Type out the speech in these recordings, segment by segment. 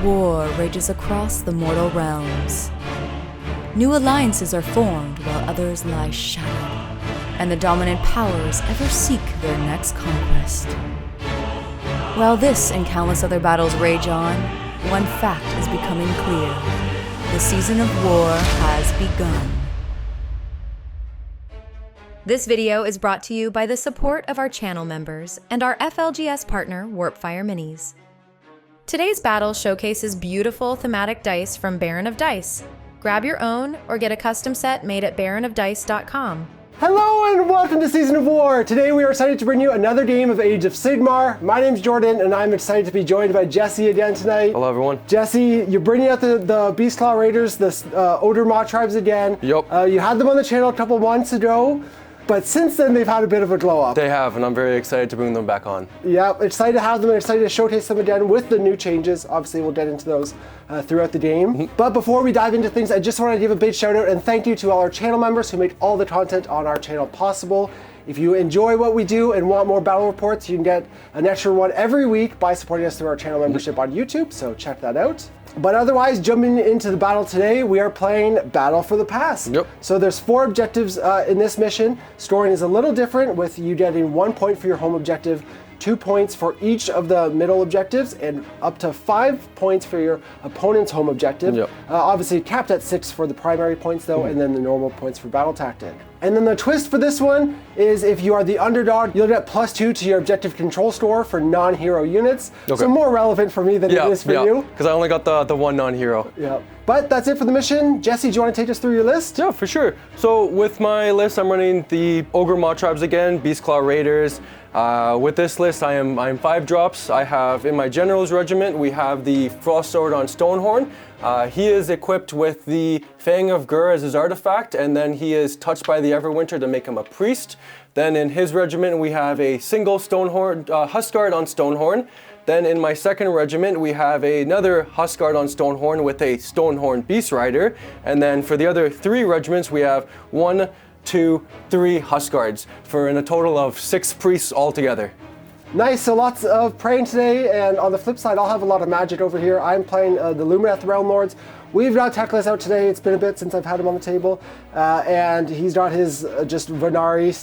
war rages across the mortal realms. New alliances are formed while others lie shattered, and the dominant powers ever seek their next conquest. While this and countless other battles rage on, one fact is becoming clear. The season of war has begun. This video is brought to you by the support of our channel members and our FLGS partner, Warpfire Minis. Today's battle showcases beautiful thematic dice from Baron of Dice. Grab your own or get a custom set made at baronofdice.com. Hello and welcome to Season of War! Today we are excited to bring you another game of Age of Sigmar. My name's Jordan and I'm excited to be joined by Jesse again tonight. Hello everyone. Jesse, you're bringing out the Beastclaw Raiders, the Ogor Mawtribes again. Yep. You had them on the channel a couple months ago, but since then they've had a bit of a glow up. They have, and I'm very excited to bring them back on. Yeah, excited to have them and excited to showcase them again with the new changes. Obviously we'll get into those throughout the game. But before we dive into things, I just want to give a big shout out and thank you to all our channel members who make all the content on our channel possible. If you enjoy what we do and want more battle reports, you can get an extra one every week by supporting us through our channel membership on YouTube, so check that out. But otherwise, jumping into the battle today, we are playing Battle for the Past. Yep. So there's 4 objectives in this mission. Scoring is a little different, with you getting 1 point for your home objective, 2 points for each of the middle objectives, and up to 5 points for your opponent's home objective. Yep. Obviously capped at 6 for the primary points though, and then the normal points for battle tactic. And then the twist for this one is if you are the underdog, you'll get +2 to your objective control score for non-hero units. Okay. So more relevant for me than it is for you. Because I only got the one non-hero. Yeah. But that's it for the mission. Jesse, do you want to take us through your list? Yeah, for sure. So with my list, I'm running the Ogor Mawtribes again, Beastclaw Raiders. With this list, I am 5 drops. I have, in my General's Regiment, we have the Frost Sword on Stonehorn. He is equipped with the Fang of Gur as his artifact, and then he is touched by the Everwinter to make him a priest. Then in his regiment, we have a single Stonehorn, Huskguard on Stonehorn. Then in my second regiment, we have another Huskguard on Stonehorn with a Stonehorn Beast Rider. And then for the other 3 regiments, we have 1, 2, 3 Huskguards for a total of 6 priests altogether. Nice, so lots of praying today, and on the flip side, I'll have a lot of magic over here. I'm playing the Lumineth Realmlords. We've got Teclis out today. It's been a bit since I've had him on the table, and he's got his just Venari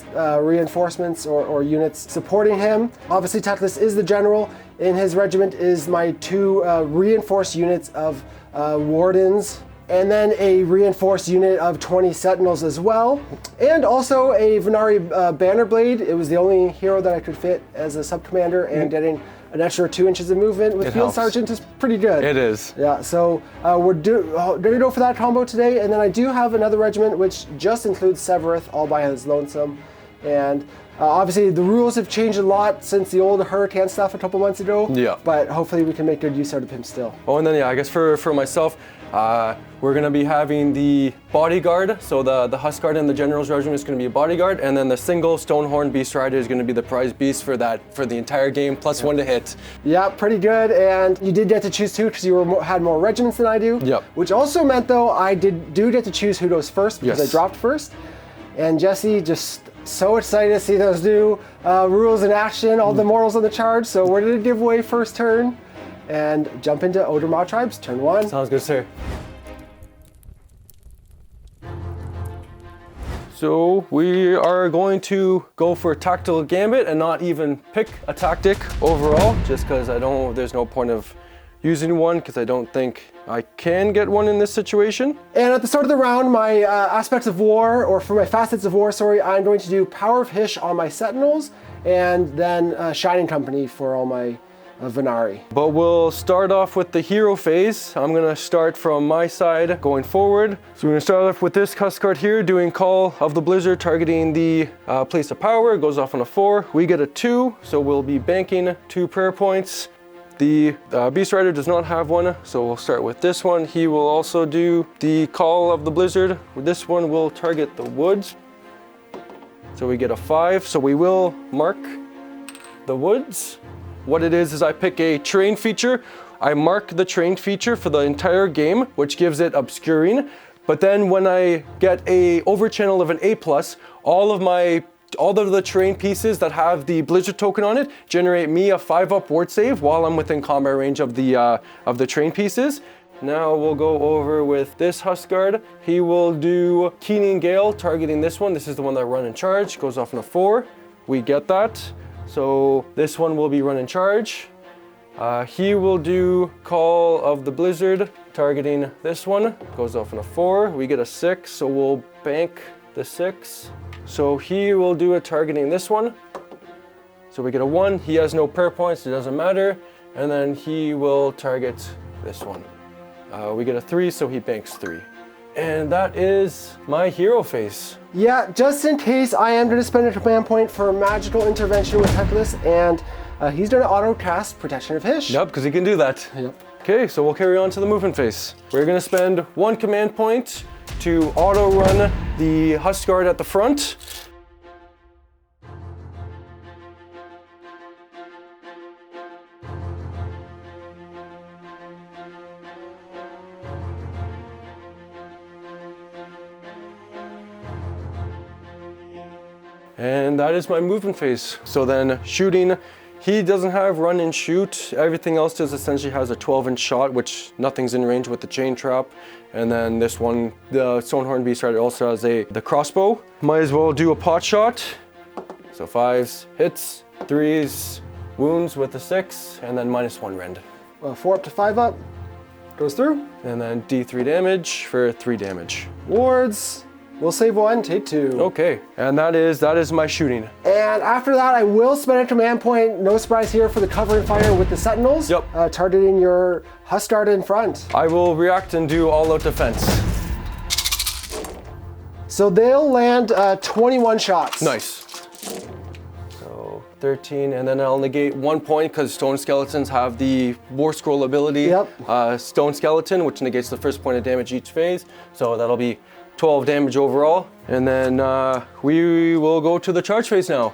reinforcements or units supporting him. Obviously, Teclis is the general. In his regiment is my 2 reinforced units of Wardens, and then a reinforced unit of 20 Sentinels as well, and also a Venari Banner Blade. It was the only hero that I could fit as a sub-commander, and getting an extra 2 inches of movement with Field Sergeant is pretty good. It is. Yeah, so we're gonna go for that combo today, and then I do have another regiment which just includes Severith all by his lonesome, and obviously the rules have changed a lot since the old Hurricane stuff a couple months ago. Yeah. But hopefully we can make good use out of him still. Oh, and then yeah, I guess for myself, we're gonna be having the bodyguard. So the Huskguard in the General's Regiment is gonna be a bodyguard, and then the single Stonehorn Beast Rider is gonna be the prize beast for the entire game, +1 to hit. Yeah, pretty good. And you did get to choose 2 because you had more regiments than I do. Yep. Which also meant though I do get to choose who goes first because I dropped first. And Jesse, just so excited to see those new rules in action, all the mortals on the charge. So we're gonna give away first turn and jump into Ogor Mawtribes, turn 1. Sounds good, sir. So we are going to go for Tactical Gambit and not even pick a tactic overall, just because there's no point of using one, because I don't think I can get one in this situation. And at the start of the round, my aspects of war, or for my facets of war, sorry, I'm going to do Power of Hysh on my Sentinels, and then Shining Company for all my Venari. But we'll start off with the hero phase. I'm gonna start from my side going forward. So we're gonna start off with this Huskguard here, doing Call of the Blizzard, targeting the place of power. It goes off on a 4. We get a 2, so we'll be banking 2 prayer points. The Beast Rider does not have one, so we'll start with this one. He will also do the Call of the Blizzard. This one will target the woods. So we get a 5, so we will mark the woods. What it is I pick a terrain feature. I mark the terrain feature for the entire game, which gives it obscuring. But then when I get a overchannel of an A+, all of my all of the terrain pieces that have the Blizzard token on it generate me a 5-up ward save while I'm within combat range of the terrain pieces. Now we'll go over with this Huskguard. He will do Keening Gale, targeting this one. This is the one that run in charge, goes off in a 4. We get that. So this one will be run in charge. He will do Call of the Blizzard, targeting this one, goes off in a 4. We get a 6, so we'll bank the 6. So he will do it targeting this one. So we get a 1. He has no prayer points, it doesn't matter. And then he will target this one. We get a 3, so he banks 3. And that is my hero phase. Yeah, just in case, I am going to spend a command point for magical intervention with Teclis, and he's going to auto cast Protection of Hish. Yep, because he can do that. Yep. Okay, so we'll carry on to the movement phase. We're going to spend 1 command point to auto run the Huskguard at the front. And that is my movement phase. So then shooting, he doesn't have run and shoot. Everything else just essentially has a 12-inch shot, which nothing's in range with the chain trap. And then this one, the Stonehorn Beast Rider also has the crossbow. Might as well do a pot shot. So 5s, hits, 3s, wounds with the 6, and then -1 rend. 4 up to 5 up, goes through. And then D3 damage for 3 damage. Wards, we'll save 1, take 2. Okay, and that is my shooting. And after that, I will spend a command point, no surprise here, for the covering fire with the Sentinels. Yep. Targeting your Huskguard in front. I will react and do all-out defense. So they'll land 21 shots. Nice. So 13, and then I'll negate 1 point because Stone Skeletons have the War Scroll ability. Yep. Stone Skeleton, which negates the first point of damage each phase. So that'll be 12 damage overall. And then we will go to the charge phase now.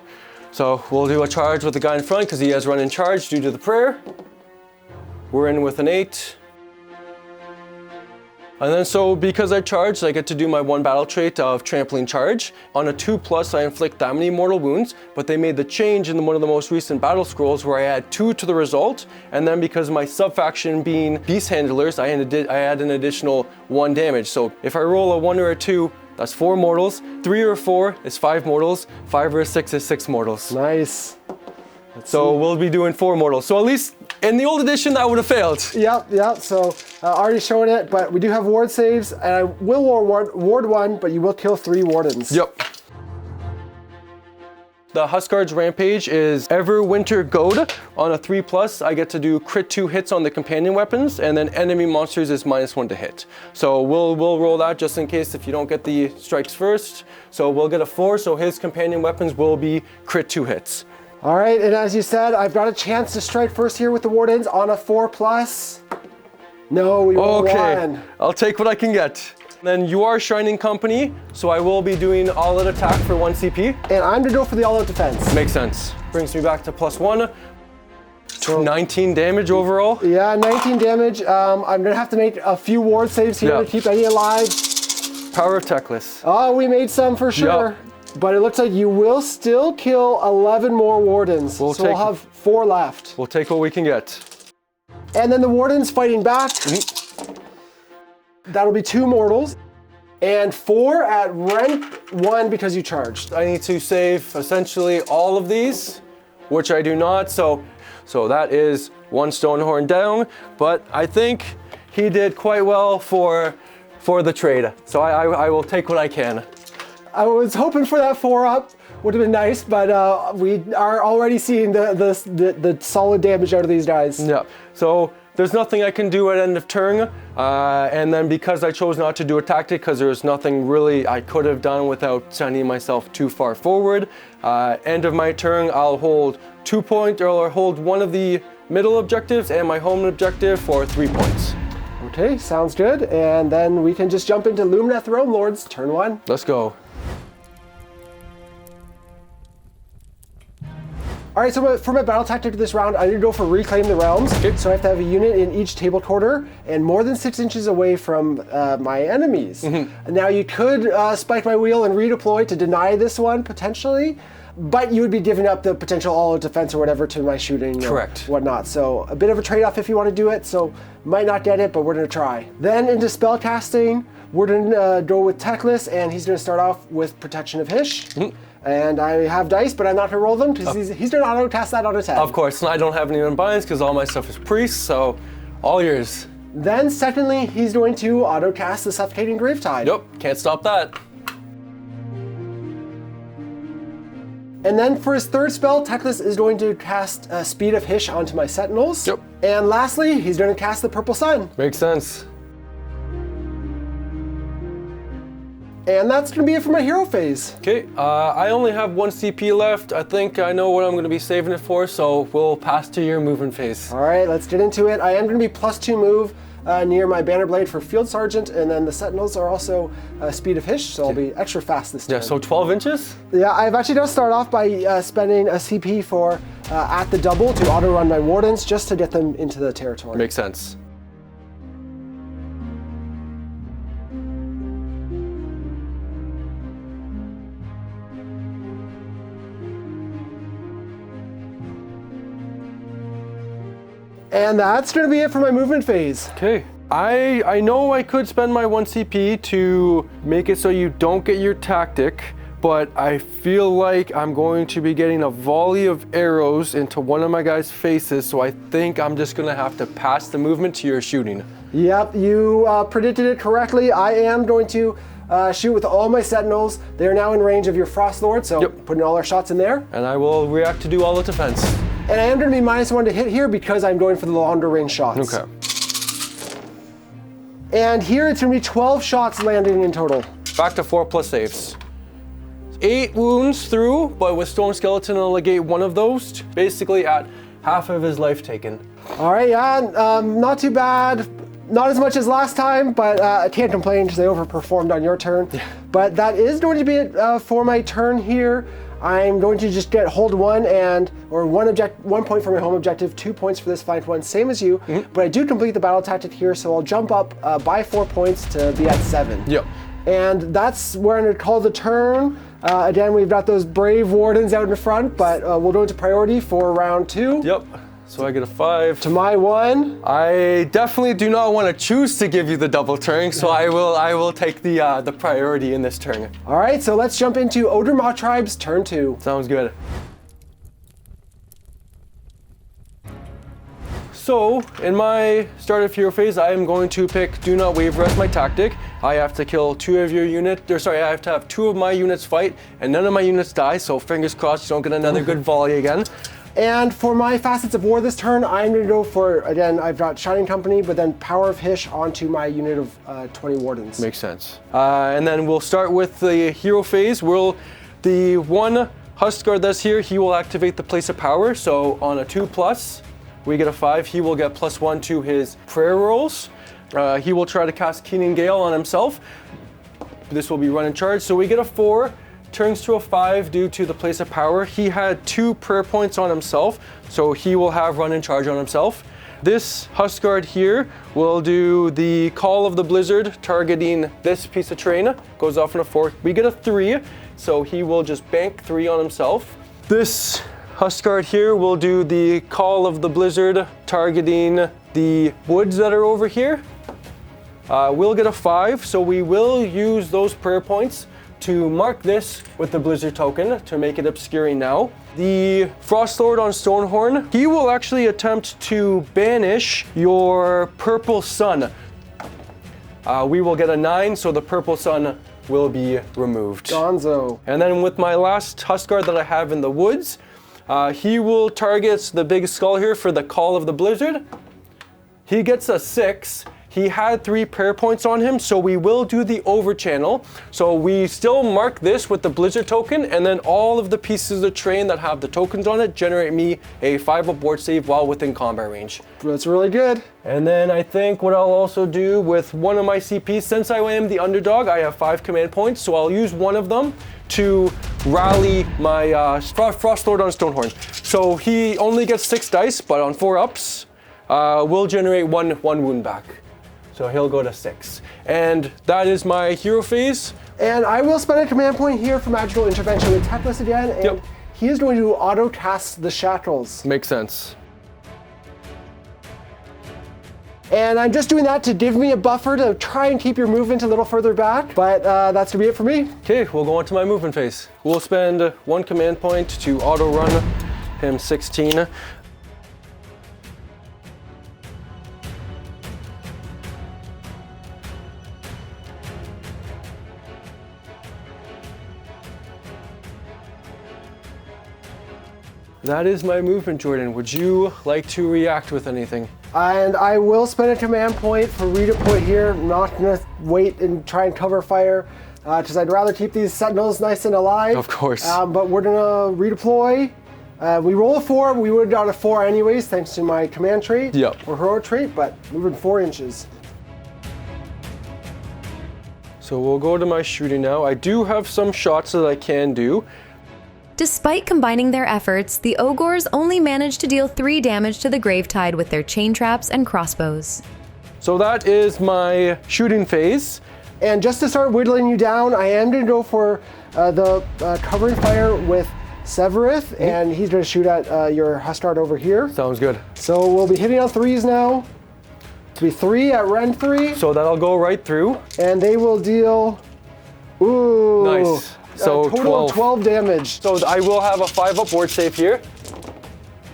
So we'll do a charge with the guy in front because he has run in charge due to the prayer. We're in with an 8. And then so because I charged, I get to do my 1 battle trait of Trampling Charge. On a 2+, I inflict that many mortal wounds, but they made the change in one of the most recent battle scrolls where I add 2 to the result. And then because my sub-faction being Beast Handlers, I add an additional 1 damage. So if I roll a 1 or a 2, that's 4 mortals. 3 or 4 is 5 mortals. 5 or 6 is 6 mortals. Nice. So we'll be doing 4 mortals. So at least in the old edition, that would have failed. Yep. So already showing it, but we do have ward saves, and I will ward 1, but you will kill 3 wardens. Yep. The Huskguard's Rampage is Everwinter Goad. On a 3+, I get to do crit 2 hits on the companion weapons, and then enemy monsters is -1 to hit. So we'll roll that just in case if you don't get the strikes first. So we'll get a 4, so his companion weapons will be crit 2 hits. All right, and as you said, I've got a chance to strike first here with the wardens on a 4+. No, we rolled 1. I'll take what I can get. Then you are Shining Company, so I will be doing all-out attack for 1 CP. And I'm gonna go for the all-out defense. Makes sense. Brings me back to +1. 19 damage overall. Yeah, 19 damage. I'm gonna have to make a few ward saves here to keep any alive. Power of Teclis. Oh, we made some for sure. Yep. But it looks like you will still kill 11 more wardens. So we'll have 4 left. We'll take what we can get. And then the wardens fighting back. That'll be 2 mortals. And 4 at rank 1 because you charged. I need to save essentially all of these, which I do not. So that is 1 Stonehorn down. But I think he did quite well for the trade. So I will take what I can. I was hoping for that 4 up, would have been nice, but we are already seeing the solid damage out of these guys. Yeah, so there's nothing I can do at end of turn, and then because I chose not to do a tactic, because there's nothing really I could have done without sending myself too far forward, end of my turn, I'll hold 2 points, or I'll hold 1 of the middle objectives and my home objective for 3 points. Okay, sounds good, and then we can just jump into Lumineth Realmlords, turn 1. Let's go. All right, so for my battle tactic this round, I need to go for Reclaim the Realms. Okay. So I have to have a unit in each table quarter and more than 6 inches away from my enemies. Now you could spike my wheel and redeploy to deny this one, potentially, but you would be giving up the potential all-out defense or whatever to my shooting Correct. or whatnot. So a bit of a trade-off if you want to do it, so might not get it, but we're going to try. Then into spell casting, we're going to go with Teclis, and he's going to start off with Protection of Hish. And I have dice, but I'm not going to roll them because he's going to auto-cast that on a 10. Of course, and I don't have any unbinds because all my stuff is priests, so all yours. Then secondly, he's going to auto-cast the Suffocating Gravetide. Yep, can't stop that. And then for his third spell, Teclis is going to cast Speed of Hish onto my Sentinels. Yep. And lastly, he's going to cast the Purple Sun. Makes sense. And that's going to be it for my hero phase. Okay, I only have 1 CP left. I think I know what I'm going to be saving it for, so we'll pass to your movement phase. All right, let's get into it. I am going to be +2 move near my Banner Blade for Field Sergeant, and then the Sentinels are also Speed of Hish, so I'll be extra fast this turn. Yeah, so 12 inches? Yeah, I've actually going to start off by spending a CP for at the double to auto-run my Wardens just to get them into the territory. Makes sense. And that's going to be it for my movement phase. Okay. I know I could spend my 1 CP to make it so you don't get your tactic, but I feel like I'm going to be getting a volley of arrows into one of my guys' faces, so I think I'm just going to have to pass the movement to your shooting. Yep, you predicted it correctly. I am going to shoot with all my Sentinels. They are now in range of your Frost Lord, so putting all our shots in there. And I will react to do all the defense. And I am going to be -1 to hit here because I'm going for the longer range shots. Okay. And here it's going to be 12 shots landing in total. Back to 4+ saves. 8 wounds through, but with Stone Skeleton, I'll negate 1 of those, basically at half of his life taken. All right, yeah, not too bad. Not as much as last time, but I can't complain because I overperformed on your turn. Yeah. But that is going to be it for my turn here. I'm going to just get hold 1 or 1 point for my home objective, 2 points for this fight one, same as you. But I do complete the battle tactic here, so I'll jump up by 4 points to be at 7. Yep. And that's where I'm going to call the turn. Again, we've got those brave Wardens out in front, but we'll go into priority for round 2. Yep. So I get a 5. To my 1. I definitely do not want to choose to give you the double turn, so I will take the priority in this turn. All right, so let's jump into Ogor Mawtribes turn 2. Sounds good. So, in my start of hero phase, I am going to pick Do Not Waver as my tactic. I have to kill 2 of your units, I have to have 2 of my units fight, and none of my units die, so fingers crossed you don't get another good volley again. And for my Facets of War this turn, I'm going to go for, again, I've got Shining Company, but then Power of Hish onto my unit of 20 Wardens. Makes sense. And then we'll start with the hero phase. The 1 Huskguard that's here, he will activate the Place of Power, so on a 2+, we get a 5, he will get +1 to his prayer rolls. He will try to cast Keening Gale on himself. This will be run and charge, so we get a 4. Turns to a 5 due to the Place of Power. He had 2 prayer points on himself, so he will have run and charge on himself. This Huskguard here will do the Call of the Blizzard, targeting this piece of terrain. Goes off in a 4. We get a 3, so he will just bank 3 on himself. This Huskguard here will do the Call of the Blizzard, targeting the woods that are over here. We'll get a 5, so we will use those prayer points to mark this with the Blizzard token to make it obscuring now. The Frost Lord on Stonehorn, he will actually attempt to banish your Purple Sun. We will get a 9, so the Purple Sun will be removed. Gonzo. And then with my last Huskguard that I have in the woods, he will target the big skull here for the Call of the Blizzard. He gets a 6. He had 3 prayer points on him, so we will do the over channel. So we still mark this with the Blizzard token, and then all of the pieces of terrain that have the tokens on it generate me a 5 aboard save while within combat range. That's really good. And then I think what I'll also do with one of my CPs, since I am the underdog, I have 5 command points, so I'll use one of them to rally my Frost Lord on Stonehorn. So he only gets 6 dice, but on 4 ups, will generate one wound back. So he'll go to 6. And that is my hero phase. And I will spend a command point here for magical intervention with Teclis again, and he is going to auto cast the shackles. Makes sense. And I'm just doing that to give me a buffer to try and keep your movement a little further back, but that's gonna be it for me. Okay, we'll go on to my movement phase. We'll spend 1 command point to auto run him 16. That is my movement, Jordan. Would you like to react with anything? And I will spend a command point for redeploy here. I'm not gonna wait and try and cover fire, because I'd rather keep these sentinels nice and alive. Of course. But we're gonna redeploy. We roll a 4, we would have got a 4 anyways, thanks to my command trait. Yep. Or heroic trait, but moving 4 inches. So we'll go to my shooting now. I do have some shots that I can do. Despite combining their efforts, the Ogors only managed to deal 3 damage to the Gravetide with their chain traps and crossbows. So that is my shooting phase. And just to start whittling you down, I am going to go for the covering fire with Severith, and he's going to shoot at your Hustard over here. Sounds good. So we'll be hitting on 3s now. It'll be 3 at Rend 3. So that'll go right through. And they will deal, ooh. Nice. So total 12 damage. So I will have a 5-up ward save here.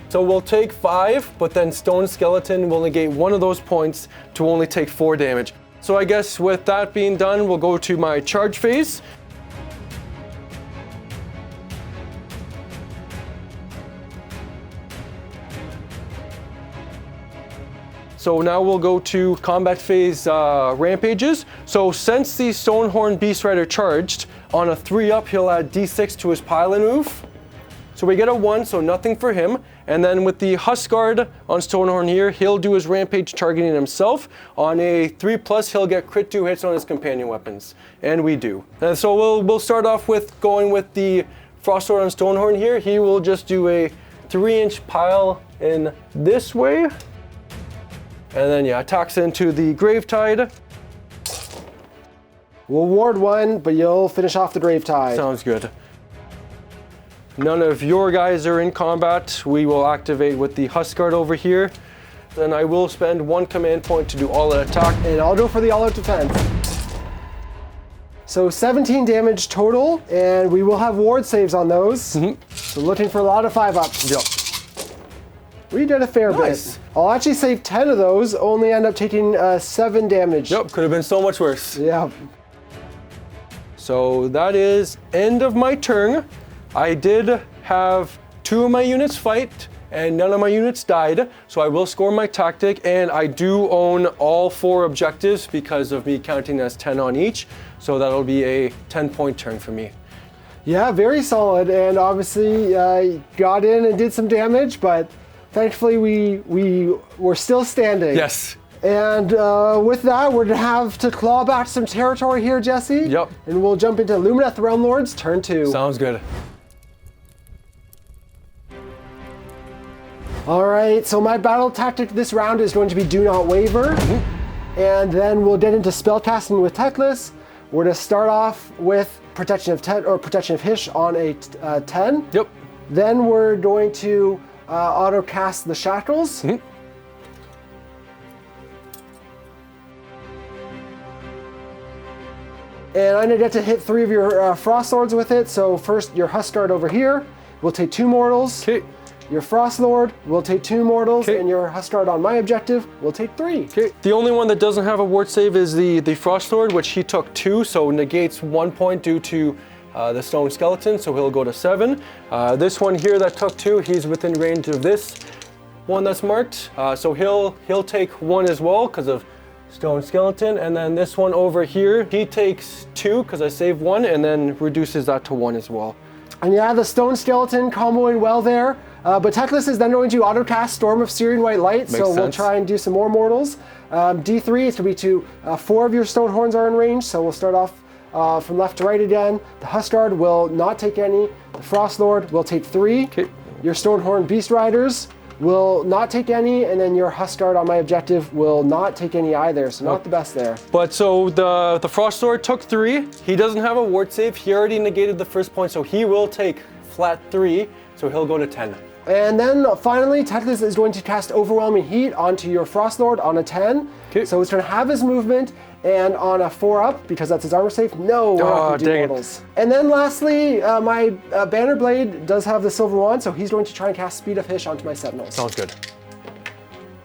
So we'll take 5, but then Stone Skeleton will negate 1 of those points to only take 4 damage. So I guess with that being done, we'll go to my charge phase. So now we'll go to combat phase rampages. So since the Stonehorn Beast Rider charged, on a 3-up he'll add D6 to his pile-in move. So we get a 1, so nothing for him. And then with the Huskard on Stonehorn here, he'll do his rampage targeting himself. On a 3+, he'll get crit 2 hits on his companion weapons. And we do. And so we'll start off with going with the Frost Sword on Stonehorn here. He will just do a 3-inch pile in this way. And then, yeah, attacks into the Gravetide. We'll ward 1, but you'll finish off the Gravetide. Sounds good. None of your guys are in combat. We will activate with the Huskard over here. Then I will spend 1 command point to do all-out attack. And I'll go for the all-out defense. So 17 damage total, and we will have ward saves on those. So looking for a lot of 5-ups. Yep. We did a fair Nice. bit. I'll actually save 10 of those, only end up taking 7 damage. Yep, could have been so much worse. Yeah. So that is end of my turn. I did have 2 of my units fight, and none of my units died, so I will score my tactic, and I do own all 4 objectives because of me counting as 10 on each, so that'll be a 10-point turn for me. Yeah, very solid, and obviously got in and did some damage, but thankfully we were still standing. Yes. And with that, we're gonna have to claw back some territory here, Jesse. Yep. And we'll jump into Lumineth Realmlords, turn 2. Sounds good. All right, so my battle tactic this round is going to be Do Not Waver. And then we'll get into spellcasting with Teclis. We're gonna start off with Protection of Protection of Hish on a 10. Yep. Then we're going to auto cast the Shackles. And I'm gonna get to hit 3 of your Frost Swords with it. So first, your Huskard over here will take 2 mortals. Okay. Your Frost Lord will take 2 mortals, Okay. and your Huskard on my objective will take 3. Okay. The only one that doesn't have a ward save is the Frost Lord, which he took 2, so negates 1 point due to the Stone Skeleton, so he'll go to 7. This one here that took 2, he's within range of this one that's marked, so he'll take 1 as well because of Stone Skeleton, and then this one over here, he takes 2 because I saved 1, and then reduces that to 1 as well. And yeah, the Stone Skeleton comboing well there. But Teclis is then going to auto-cast Storm of Searing White Light, so we'll sense. try and do some more mortals. D3 is going to be 4 of your Stone Horns are in range, so we'll start off from left to right again. The Huskard will not take any. The Frost Lord will take 3. Okay. Your Stonehorn Beast Riders will not take any, and then your Huskard on my objective will not take any either, so not the best there. But so the Frost Lord took 3. He doesn't have a ward save. He already negated the first point, so he will take flat 3, so he'll go to 10. And then finally, Teclis is going to cast Overwhelming Heat onto your Frost Lord on a 10. Okay. So it's going to have his movement, and on a 4-up, because that's his armor save, no, we're not going to do mortals. And then lastly, my Banner Blade does have the Silver Wand, so he's going to try and cast Speed of Hish onto my Sentinels. Sounds good.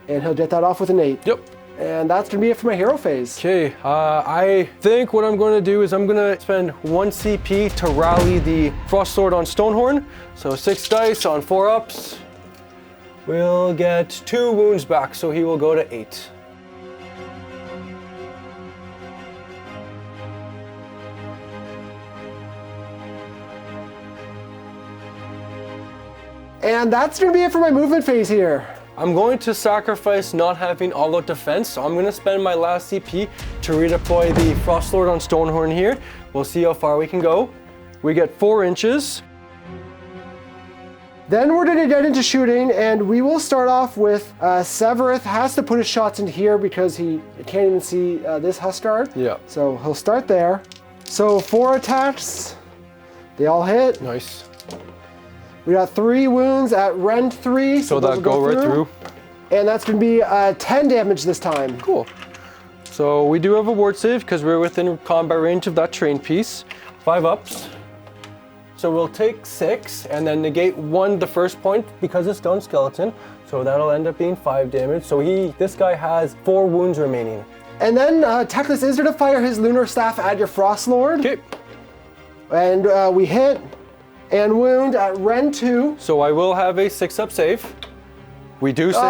And he'll get that off with an 8. Yep. And that's going to be it for my hero phase. Okay, I think what I'm going to do is I'm going to spend 1 CP to rally the Frost Sword on Stonehorn. So 6 dice on 4-ups. We'll get 2 wounds back, so he will go to 8. And that's going to be it for my movement phase here. I'm going to sacrifice not having all-out defense, so I'm going to spend my last CP to redeploy the Frost Lord on Stonehorn here. We'll see how far we can go. We get 4 inches. Then we're going to get into shooting, and we will start off with Severith has to put his shots into here because he can't even see this Huskard. Yeah. So he'll start there. So 4 attacks, they all hit. Nice. We got 3 wounds at rend 3. So that'll go right through. And that's going to be 10 damage this time. Cool. So we do have a ward save because we're within combat range of that train piece. 5 ups. So we'll take 6 and then negate 1 the first point because it's Stone Skeleton. So that'll end up being 5 damage. So this guy has 4 wounds remaining. And then Teclis is going to fire his Lunar Staff at your Frost Lord. Okay. And we hit and wound at rend 2. So I will have a 6-up save. We do save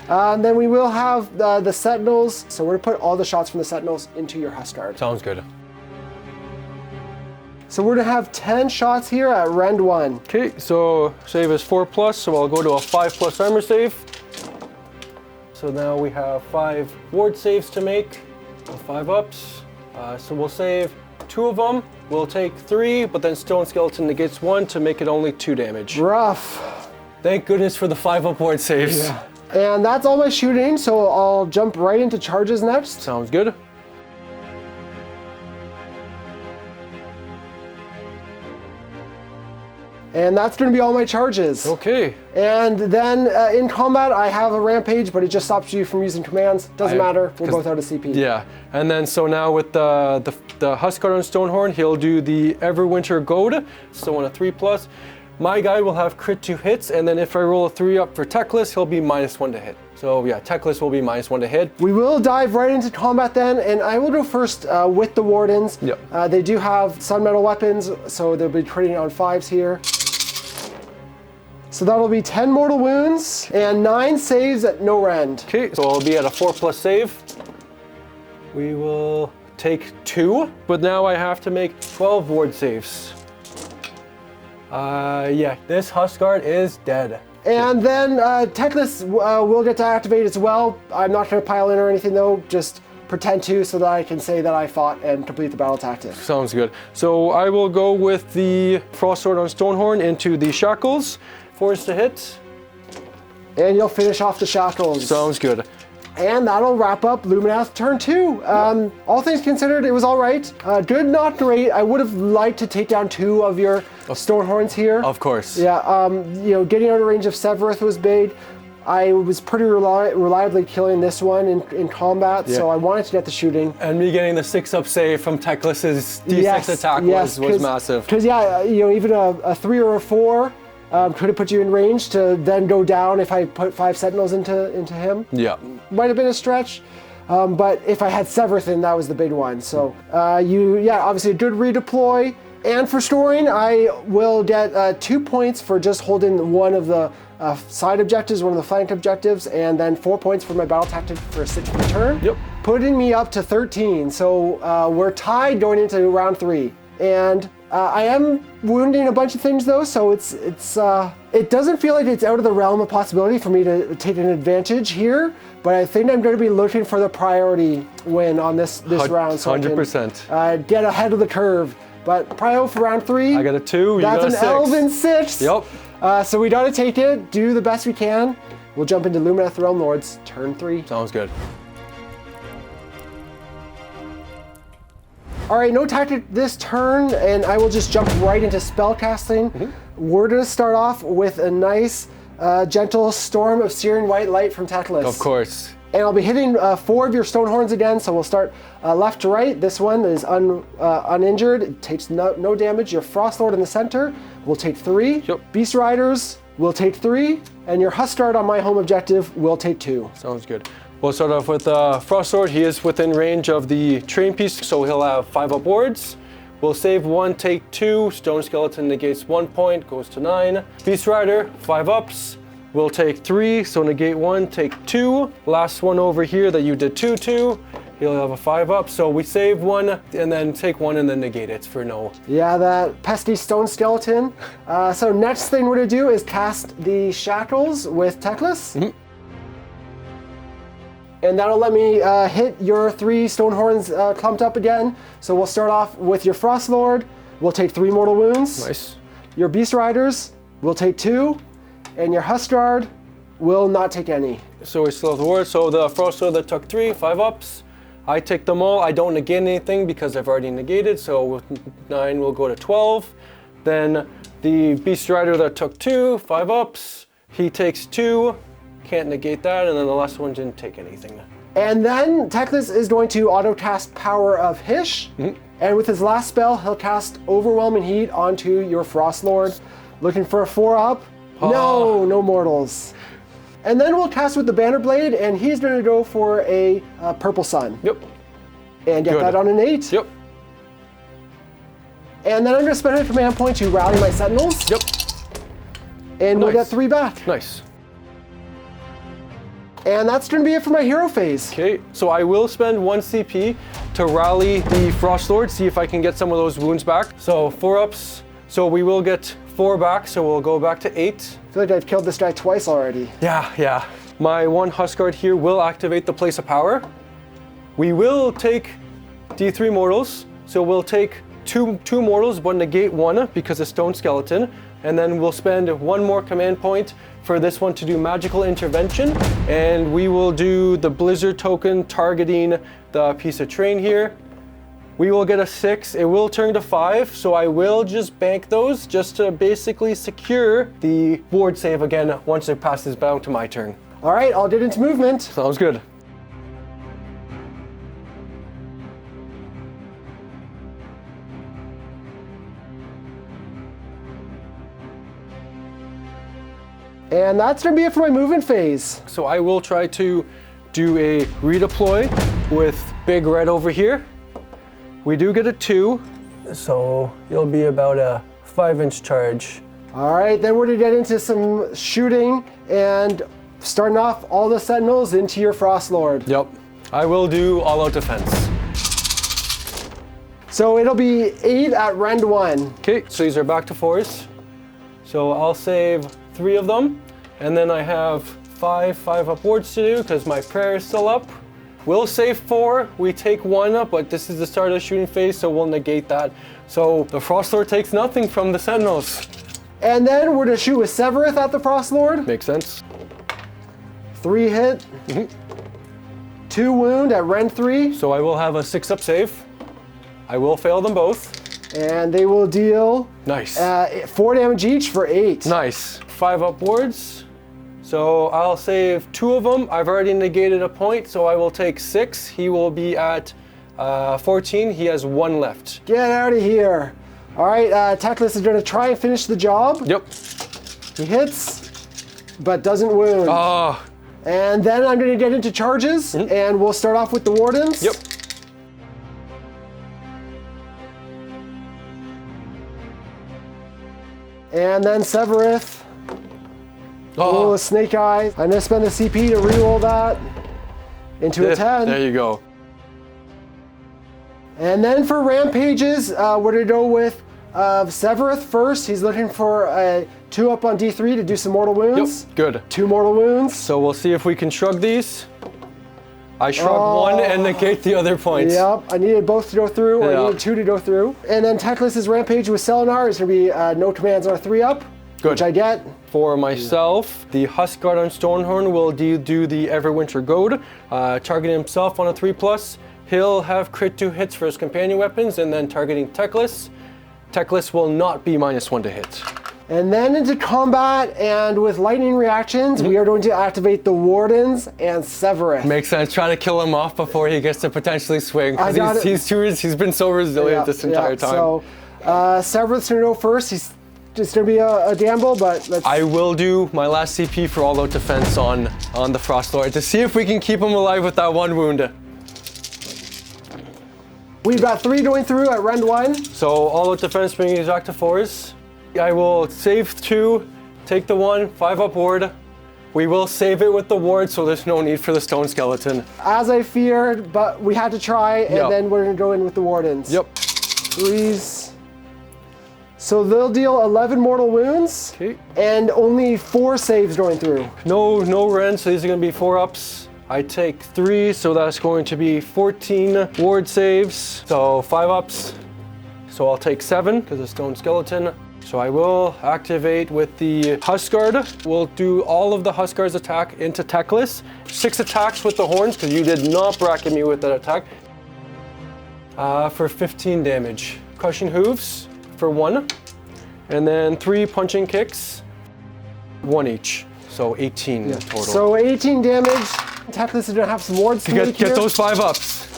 And then we will have the Sentinels. So we're going to put all the shots from the Sentinels into your Huskard. it. Sounds good. So we're going to have 10 shots here at rend 1. Okay, so save is 4+, so I'll go to a 5+ armor save. So now we have 5 ward saves to make, 5 ups. So we'll save 2 of them. We'll take 3, but then Stone Skeleton negates 1 to make it only 2 damage. Rough. Thank goodness for the 5-up ward saves. Yeah. And that's all my shooting, so I'll jump right into charges next. Sounds good. And that's going to be all my charges. Okay. And then in combat, I have a rampage, but it just stops you from using commands. Doesn't matter. We're both out of CP. Yeah. And then so now with the Huskard on Stonehorn, he'll do the Everwinter Goad. So on a 3+. My guy will have crit 2 hits, and then if I roll a 3-up for Teclis, he'll be -1 to hit. So yeah, Teclis will be -1 to hit. We will dive right into combat then, and I will go first with the Wardens. Yep. They do have Sun Metal weapons, so they'll be trading on 5s here. So that'll be 10 mortal wounds and 9 saves at no rend. Okay, so I'll be at a 4+ save. We will take 2, but now I have to make 12 ward saves. Yeah, this Huskard is dead. And then Teclis will get to activate as well. I'm not going to pile in or anything though, just pretend to so that I can say that I fought and complete the battle tactic. Sounds good. So I will go with the Frost Sword on Stonehorn into the Shackles. 4s to hit. And you'll finish off the Shackles. Sounds good. And that'll wrap up Lumineth turn 2. All things considered, it was all right. Good, not great. I would have liked to take down 2 of your Stonehorns here. Of course. Yeah, getting out of range of Severith was big. I was pretty reliably killing this one in combat, so I wanted to get the shooting. And me getting the 6-up save from Teclis's D6 attack was massive. Because even a 3 or a 4 could have put you in range to then go down if I put 5 Sentinels into him. Yeah. Might have been a stretch, but if I had Severith in, that was the big one. So obviously a good redeploy. And for storing, I will get 2 points for just holding one of the side objectives, one of the flank objectives, and then 4 points for my battle tactic for a 6th return. Yep. Putting me up to 13. So we're tied going into round 3. And I am wounding a bunch of things though, so it doesn't feel like it's out of the realm of possibility for me to take an advantage here, but I think I'm going to be looking for the priority win on this round, so 100%. I can get ahead of the curve. But prio for round 3. I got a 2, you that's got a 6. That's an elven 6. Yep. So we got to take it, do the best we can. We'll jump into Lumineth Realmlords, turn 3. Sounds good. All right, no tactic this turn, and I will just jump right into spellcasting. We're gonna start off with a nice, gentle storm of searing white light from Teclis. Of course. And I'll be hitting 4 of your stone horns again, so we'll start left to right. This one is uninjured, it takes no damage. Your Frostlord in the center will take 3. Yep. Beast Riders will take 3, and your Huskard on my home objective will take 2. Sounds good. We'll start off with Frostlord. He is within range of the train piece, so he'll have 5 upwards. We'll save 1, take 2. Stone Skeleton negates 1 point, goes to 9. Beast Rider, 5 ups. We'll take 3, so negate 1, take 2. Last one over here that you did 2 to, he'll have a 5 up. So we save 1 and then take 1 and then negate it for no. Yeah, that pesky Stone Skeleton. So next thing we're gonna do is cast the Shackles with Teclis. And that'll let me hit your 3 stone horns clumped up again. So we'll start off with your Frostlord. We'll take 3 mortal wounds. Nice. Your Beast Riders will take 2. And your Huskard will not take any. So we still have the word. So the Frostlord that took 3, 5 ups. I take them all. I don't negate anything because I've already negated. So with 9 we'll go to 12. Then the Beast Rider that took 2, 5 ups. He takes 2. Can't negate that, and then the last one didn't take anything. And then Teclis is going to auto-cast Power of Hish, and with his last spell, he'll cast Overwhelming Heat onto your Frostlord. Looking for a 4-up? No mortals. And then we'll cast with the Banner Blade, and he's going to go for a Purple Sun. Yep. And get that on an 8. Yep. And then I'm going to spend a command point to rally my Sentinels. Yep. And we'll get 3 back. Nice. And that's going to be it for my hero phase. Okay, so I will spend 1 CP to rally the Frostlord, see if I can get some of those wounds back. So 4 ups, so we will get 4 back, so we'll go back to 8. I feel like I've killed this guy twice already. Yeah. My 1 Huskard here will activate the Place of Power. We will take D3 mortals, so we'll take two mortals, but negate 1 because of Stone Skeleton, and then we'll spend 1 more command point for this one to do magical intervention, and we will do the blizzard token targeting the piece of train here. We will get a 6, it will turn to 5, so I will just bank those just to basically secure the ward save again once it passes down to my turn. All right, I'll get into movement. Sounds good. And that's gonna be it for my movement phase. So I will try to do a redeploy with Big Red over here. We do get a 2, so it'll be about a 5-inch charge. All right, then we're gonna get into some shooting and starting off all the Sentinels into your Frostlord. Yep, I will do all-out defense. So it'll be 8 at rend 1. Okay, so these are back to 4s. So I'll save 3 of them, and then I have 5 upwards to do because my prayer is still up. We'll save 4, we take 1 up, but this is the start of the shooting phase, so we'll negate that. So the Frostlord takes nothing from the Sentinels. And then we're gonna shoot with Severith at the Frostlord. Makes sense. 3 hit, 2 wound at rend 3. So I will have a 6 up save. I will fail them both. And they will deal Nice. 4 damage each for 8. Nice. 5 upwards. So I'll save 2 of them. I've already negated a point, so I will take 6. He will be at 14. He has 1 left. Get out of here. All right, Teclis is gonna try and finish the job. Yep. He hits, but doesn't wound. Ah. And then I'm gonna get into charges, and we'll start off with the Wardens. Yep. And then Severith. Oh, Snake Eyes. I'm gonna spend the CP to reroll that into a 10. There you go. And then for Rampages, we're gonna go with of Severeth first. He's looking for a 2-up on D3 to do some mortal wounds. Yep, good. 2 mortal wounds. So we'll see if we can shrug these. I shrugged one and negate the other points. Yep, I needed both to go through, or I Yeah. needed 2 to go through. And then Teclis's Rampage with Selenar is going to be no commands on a 3-up, Good. which I get. For myself, the Huskguard on Stonehorn will do the Everwinter Goad, targeting himself on a 3+. He'll have crit 2 hits for his companion weapons, and then targeting Teclis. Teclis will not be -1 to hit. And then into combat, and with lightning reactions, we are going to activate the Wardens and Severeth. Makes sense. Trying to kill him off before he gets to potentially swing. I got Because he's been so resilient this entire time. So Severeth's going to go first. He's just going to be a gamble, but let's... I will do my last CP for all-out defense on the Frost Lord to see if we can keep him alive with that 1 wound. We've got 3 going through at Rend 1. So all-out defense bringing us back to 4s. I will save 2, take the 1, 5-up ward. We will save it with the ward, so there's no need for the stone skeleton. As I feared, but we had to try, and Yep. then we're going to go in with the Wardens. Yep. 3s. So they'll deal 11 mortal wounds, Okay. and only 4 saves going through. No rend, so these are going to be 4-ups. I take 3, so that's going to be 14 ward saves. So 5-ups. So I'll take 7 because of stone skeleton. So I will activate with the Huskguard. We'll do all of the Huskguard's attack into Teclis. 6 attacks with the horns because you did not bracket me with that attack. For 15 damage. Crushing hooves for 1. And then 3 punching kicks, 1 each. So 18 total. So 18 damage. Teclis is going to have some wards to make Get here. those 5-ups.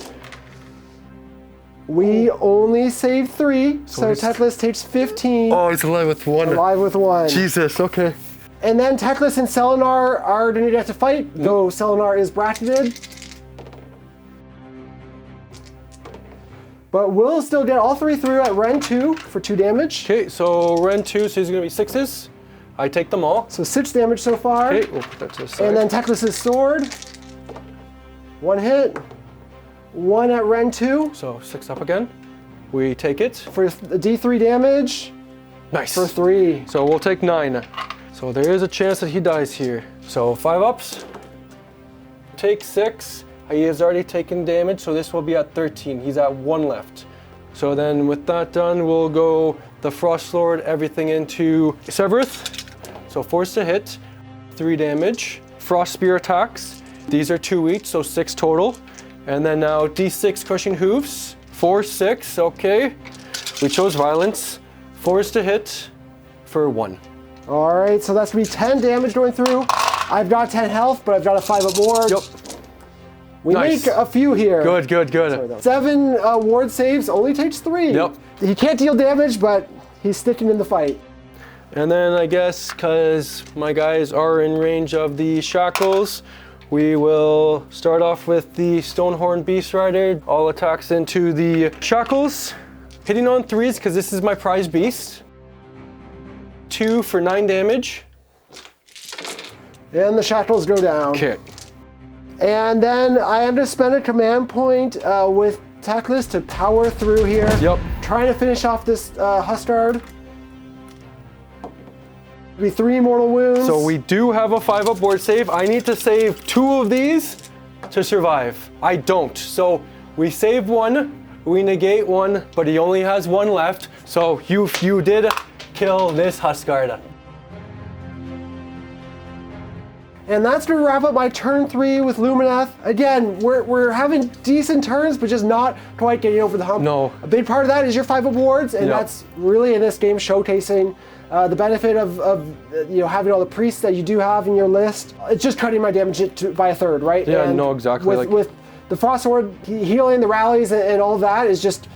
We only saved 3, so he's- Teclis takes 15. Oh, he's alive with 1. Alive with 1. Jesus, okay. And then Teclis and Selenar are going to get to fight, though Selenar is bracketed. But we'll still get all 3 through at Rend 2 for 2 damage. Okay, so Rend 2, so he's gonna be 6s. I take them all. So 6 damage so far. Okay, we'll put that to the side. And then Teclis's sword. 1 hit. 1 at Rend 2 So 6 up again. We take it. for the D3 damage Nice. for 3. So we'll take 9. So there is a chance that he dies here. So 5-ups. Take 6. He has already taken damage, so this will be at 13. He's at 1 left. So then with that done, we'll go the Frost Lord, everything into Severeth. So force to hit, 3 damage. Frost Spear attacks. These are 2 each, so 6 total. And then now D6 crushing hooves, 4, 6, okay. We chose violence. Force to hit for 1. All right, so that's going to be 10 damage going through. I've got 10 health, but I've got a 5-up ward. Yep. We Nice. make a few here. Good, good, good. 7 ward saves, only takes 3. Yep. He can't deal damage, but he's sticking in the fight. And then I guess because my guys are in range of the shackles, we will start off with the Stonehorn Beast Rider. All attacks into the shackles. Hitting on 3s because this is my prize beast. 2 for 9 damage. And the shackles go down. Okay. And then I am to spend a command point with Teclis to power through here. Yep. Trying to finish off this Huskguard. Be 3 mortal wounds. So we do have a 5-up ward save. I need to save 2 of these to survive. I don't. So we save 1, we negate 1, but he only has 1 left. So you did kill this Huskguard. And that's going to wrap up my turn 3 with Lumineth. Again, we're having decent turns, but just not quite getting over the hump. No. A big part of that is your 5 awards, and Yep. that's really in this game showcasing the benefit of having all the priests that you do have in your list. It's just cutting my damage by a third, right? Yeah, and no, exactly. With the Frost Sword healing, the rallies, and all of that is just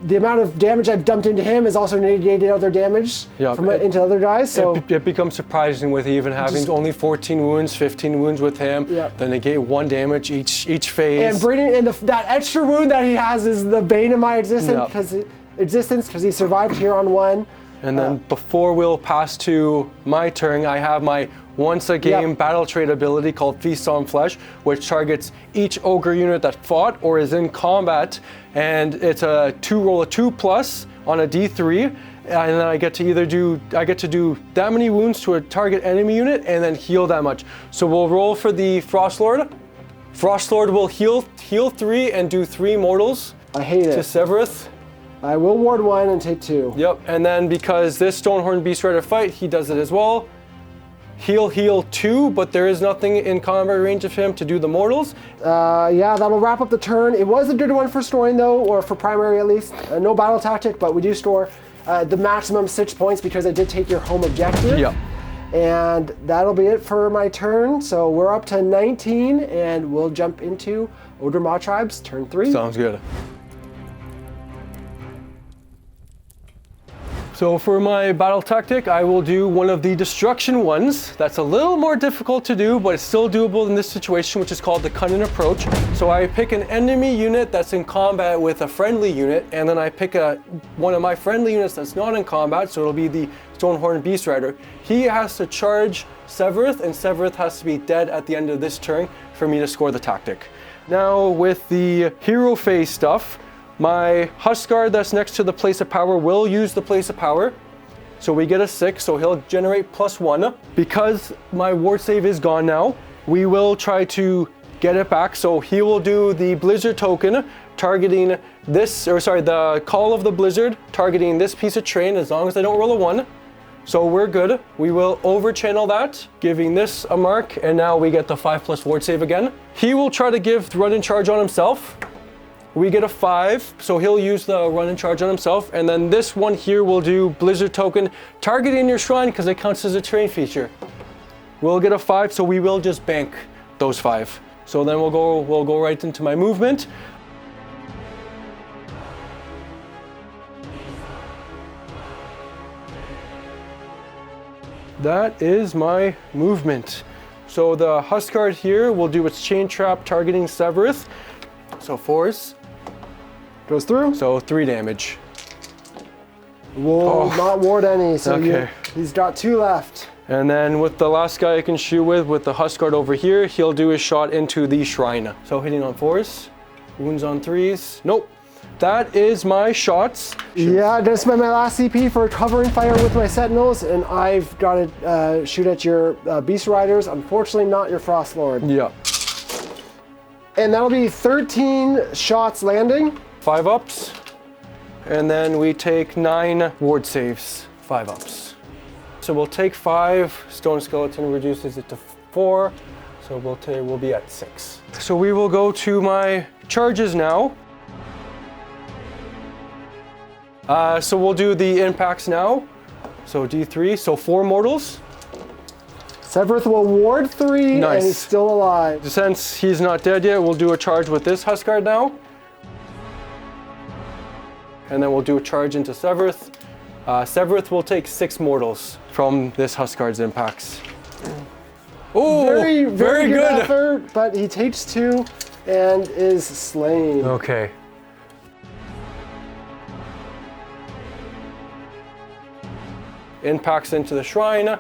the amount of damage I've dumped into him is also negated other damage into other guys. So it becomes surprising with even having only 14 wounds, 15 wounds with him. Yep. Then negate 1 damage each phase. and Brayden, and that extra wound that he has is the bane of my existence because he survived here on 1. And then before we'll pass to my turn, I have my once a game battle trait ability called Feast on Flesh, which targets each ogre unit that fought or is in combat. And it's a roll a 2+ on a D3. and then I get to do that many wounds to a target enemy unit and then heal that much. So we'll roll for the Frost Lord. Frost Lord will heal 3 and do 3 mortals. I hate it. To Severeth. I will ward 1 and take 2. Yep, and then because this Stonehorn Beast Rider fight, he does it as well. Heal 2, but there is nothing in combat range of him to do the mortals. Yeah, that'll wrap up the turn. It was a good one for storing though, or for primary at least. No battle tactic, but we do store the maximum 6 points because I did take your home objective. Yep. And that'll be it for my turn. So we're up to 19 and we'll jump into Ogor Mawtribes, turn 3. Sounds good. So for my battle tactic, I will do one of the destruction ones. That's a little more difficult to do, but it's still doable in this situation, which is called the cunning approach. So I pick an enemy unit that's in combat with a friendly unit, and then I pick one of my friendly units that's not in combat, so it'll be the Stonehorn Beast Rider. He has to charge Severeth, and Severeth has to be dead at the end of this turn for me to score the tactic. Now with the hero phase stuff, my Huskguard that's next to the place of power will use the place of power. So we get a 6, so he'll generate +1. Because my ward save is gone now, we will try to get it back. So he will do the Blizzard token, targeting the Call of the Blizzard, targeting this piece of terrain as long as I don't roll a 1. So we're good. We will over-channel that, giving this a mark, and now we get the 5+ ward save again. He will try to give run and charge on himself. We get a 5, so he'll use the run and charge on himself, and then this one here will do Blizzard token, targeting your shrine because it counts as a terrain feature. We'll get a 5, so we will just bank those 5. So then we'll go right into my movement. That is my movement. So the Huskguard here will do its chain trap targeting Severeth. So force. Goes through. So 3 damage. Will not ward any, so okay. He's got 2 left. And then with the last guy I can shoot with the Huskguard over here, he'll do his shot into the shrine. So hitting on 4s, wounds on 3s. Nope. That is my shots. Yeah, I'm gonna spend my last CP for covering fire with my Sentinels, and I've got to shoot at your Beast Riders. Unfortunately, not your Frost Lord. Yeah. And that'll be 13 shots landing. 5 ups. And then we take 9 ward saves. 5 ups. So we'll take 5. Stone Skeleton reduces it to 4. So we'll be at 6. So we will go to my charges now. So we'll do the impacts now. So D3, so 4 mortals. Severeth will ward 3, nice. And he's still alive. Since he's not dead yet, we'll do a charge with this Huskguard now. And then we'll do a charge into Severeth. Severeth will take 6 mortals from this Huskguard's impacts. Oh, very good effort, but he takes 2 and is slain. Okay. Impacts into the shrine.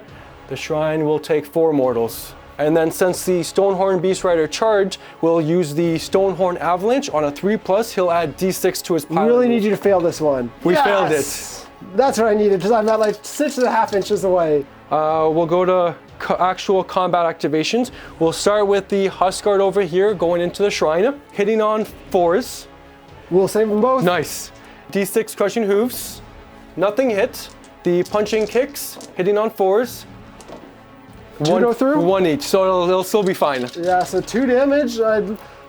The shrine will take 4 mortals. And then since the Stonehorn Beast Rider charged, we'll use the Stonehorn Avalanche. On a 3+, he'll add D6 to his pile. We really need you to fail this one. We failed it. That's what I needed, because I'm at like 6.5 inches away. We'll go to actual combat activations. We'll start with the Huskguard over here, going into the shrine, hitting on 4s. We'll save them both. Nice. D6 crushing hooves. Nothing hit. The punching kicks, hitting on 4s. 2 go through? 1 each, so it'll still be fine. Yeah, so 2 damage. I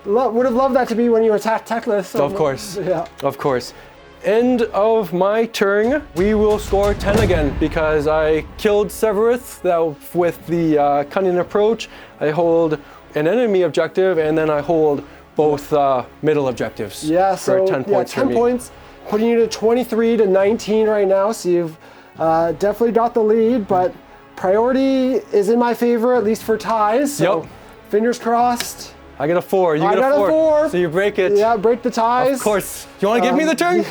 would have loved that to be when you attack Techless. So of course. Yeah. Of course. End of my turn, we will score 10 again because I killed Severeth with the cunning approach. I hold an enemy objective and then I hold both middle objectives. Yeah, so for 10 points 10 for me. points, putting you to 23 to 19 right now. So you've definitely got the lead, but priority is in my favor, at least for ties. So yep. Fingers crossed. I got a 4. You I got a 4. So you break it. Yeah, break the ties. Of course. You want to give me the turn?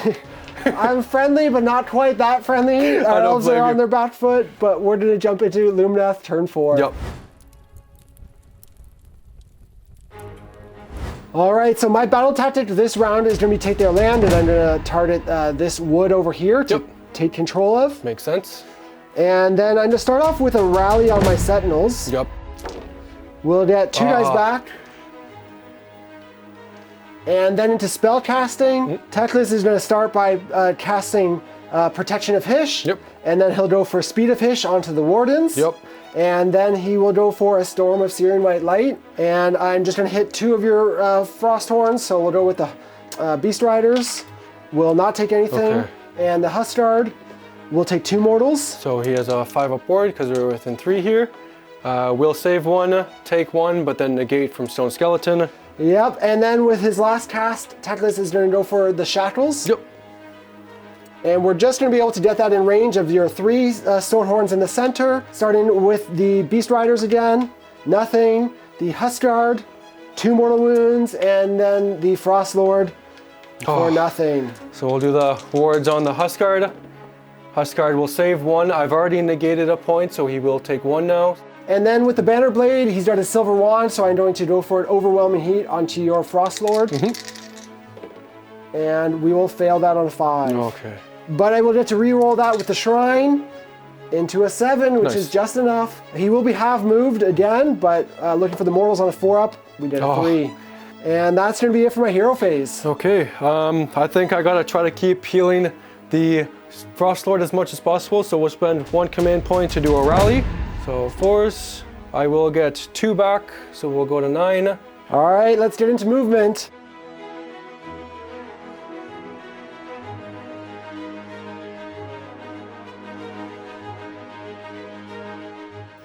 I'm friendly, but not quite that friendly. Our elves are on their back foot, but we're going to jump into Lumineth turn 4. Yep. All right, so my battle tactic this round is going to be take their land, and I'm going to target this wood over here to take control of. Makes sense. And then I'm going to start off with a rally on my Sentinels. Yep. We'll get 2 dice back. And then into spell casting, Teclis is going to start by casting Protection of Hish. Yep. And then he'll go for Speed of Hish onto the Wardens. Yep. And then he will go for a Storm of Searing White Light. And I'm just going to hit 2 of your Frost Horns. So we'll go with the Beast Riders. Will not take anything. Okay. And the Huskard will take 2 mortals. So he has a 5 up ward because we're within 3 here. We'll save 1, take 1, but then negate from Stone Skeleton. Yep. And then with his last cast, Teclis is going to go for the Shackles. Yep. And we're just going to be able to get that in range of your 3 Stone Horns in the center, starting with the Beast Riders again, nothing, the Huskard, 2 mortal wounds, and then the Frost Lord for nothing. So we'll do the wards on the Huskard. Huskard will save 1. I've already negated a point, so he will take 1 now. And then with the Banner Blade, he's got a Silver Wand, so I'm going to go for an Overwhelming Heat onto your Frost Lord. And we will fail that on a 5. Okay. But I will get to re-roll that with the Shrine into a 7, which is just enough. He will be half moved again, but looking for the mortals on a 4-up, we did a 3. And that's going to be it for my hero phase. Okay, I think I gotta try to keep healing the Frost Lord as much as possible, so we'll spend 1 command point to do a rally. So force, I will get 2 back, so we'll go to 9. All right, let's get into movement.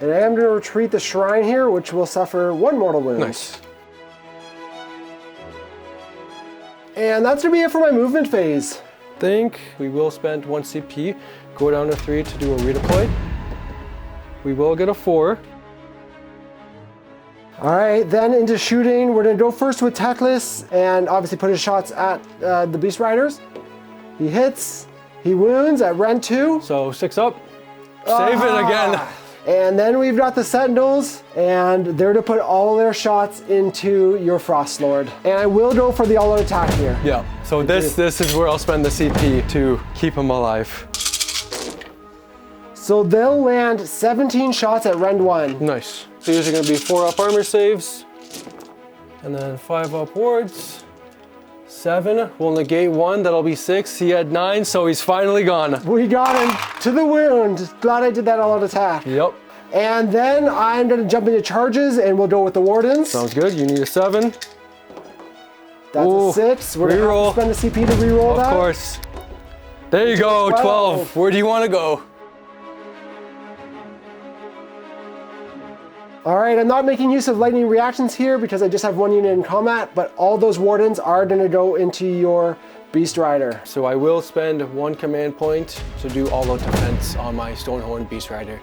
And I am going to retreat the Shrine here, which will suffer 1 mortal wound. Nice. And that's going to be it for my movement phase. Think we will spend 1 CP, go down to 3 to do a redeploy. We will get a 4. All right, then into shooting, we're going to go first with Teclis and obviously put his shots at the Beast Riders. He hits, he wounds at Rend 2. So 6 up, save it again. And then we've got the Sentinels, and they're to put all their shots into your Frost Lord. And I will go for the all-out attack here. Yeah, so this is where I'll spend the CP to keep him alive. So they'll land 17 shots at Rend 1. Nice. So these are going to be 4 up armor saves, and then 5 up wards. 7, we'll negate 1, that'll be 6. He had 9, so he's finally gone. We got him to the wound. Glad I did that all-out attack. Yep. And then I'm going to jump into charges, and we'll go with the Wardens. Sounds good. You need a 7. That's a 6. We're going to have to spend a CP to re-roll that. Of course. There you go, 12. Where do you want to go? All right, I'm not making use of lightning reactions here because I just have 1 unit in combat, but all those Wardens are going to go into your Beast Rider. So I will spend 1 command point to do all-out defense on my Stonehorn Beast Rider.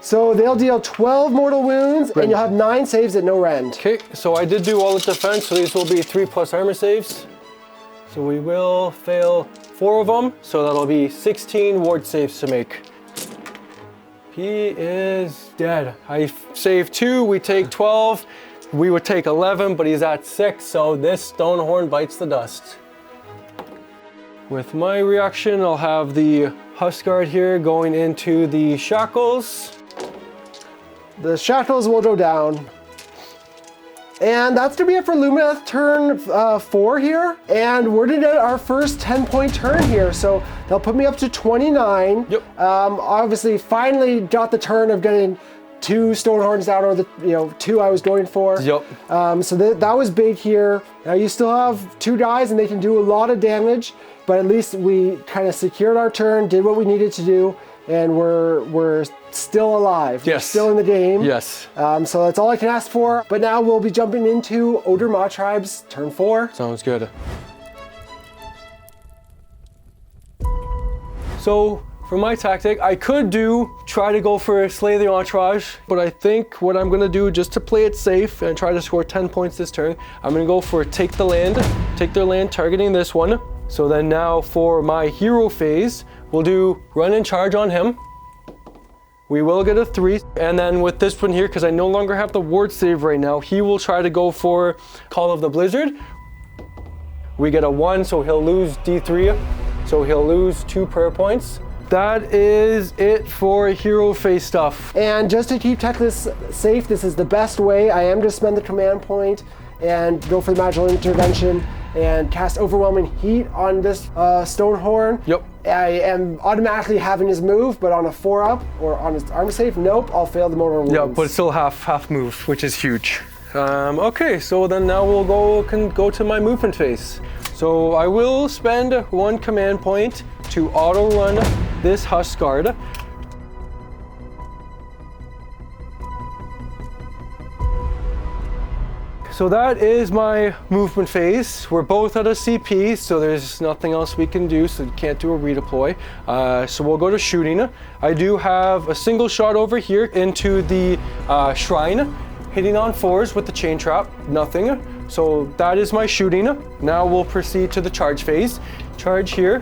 So they'll deal 12 mortal wounds, and you'll have 9 saves at no rend. Okay, so I did do all-out defense, so these will be 3+ armor saves. So we will fail 4 of them, so that'll be 16 ward saves to make. He is dead. I saved 2, we take 12. We would take 11, but he's at 6, so this Stonehorn bites the dust. With my reaction, I'll have the Huskard here going into the Shackles. The Shackles will go down. And that's going to be it for Lumineth turn 4 here. And we're going to get our first 10-point turn here. So they'll put me up to 29. Yep. Obviously, finally got the turn of getting 2 Stonehorns down, or the 2 I was going for. Yep. So that was big here. Now you still have 2 guys, and they can do a lot of damage. But at least we kind of secured our turn, did what we needed to do, and we're still alive. Yes. We're still in the game. Yes. So that's all I can ask for. But now we'll be jumping into Ogor Mawtribes turn 4. Sounds good. So for my tactic, I could try to go for Slay the Entourage, but I think what I'm gonna do, just to play it safe and try to score 10 points this turn, I'm gonna go for Take their land, targeting this one. So then now for my hero phase, we'll do Run and Charge on him. We will get a 3, and then with this one here, because I no longer have the ward save right now, he will try to go for Call of the Blizzard. we get a 1, so he'll lose D3, so he'll lose 2 prayer points. That is it for hero phase stuff. And just to keep Teclis safe, this is the best way. I am going to spend the command point and go for the magical intervention and cast Overwhelming Heat on this Stonehorn. Yep. I am automatically having his move, but on a 4-up or on his armor save, nope, I'll fail the mortal wounds. Yeah, but it's still half move, which is huge. Okay, so then now we'll can go to my movement phase. So I will spend 1 command point to auto run this Huskard. So that is my movement phase. We're both at a CP, so there's nothing else we can do, so you can't do a redeploy. So we'll go to shooting. I do have a single shot over here into the shrine, hitting on 4s with the chain trap, nothing. So that is my shooting. Now we'll proceed to the charge phase. Charge here,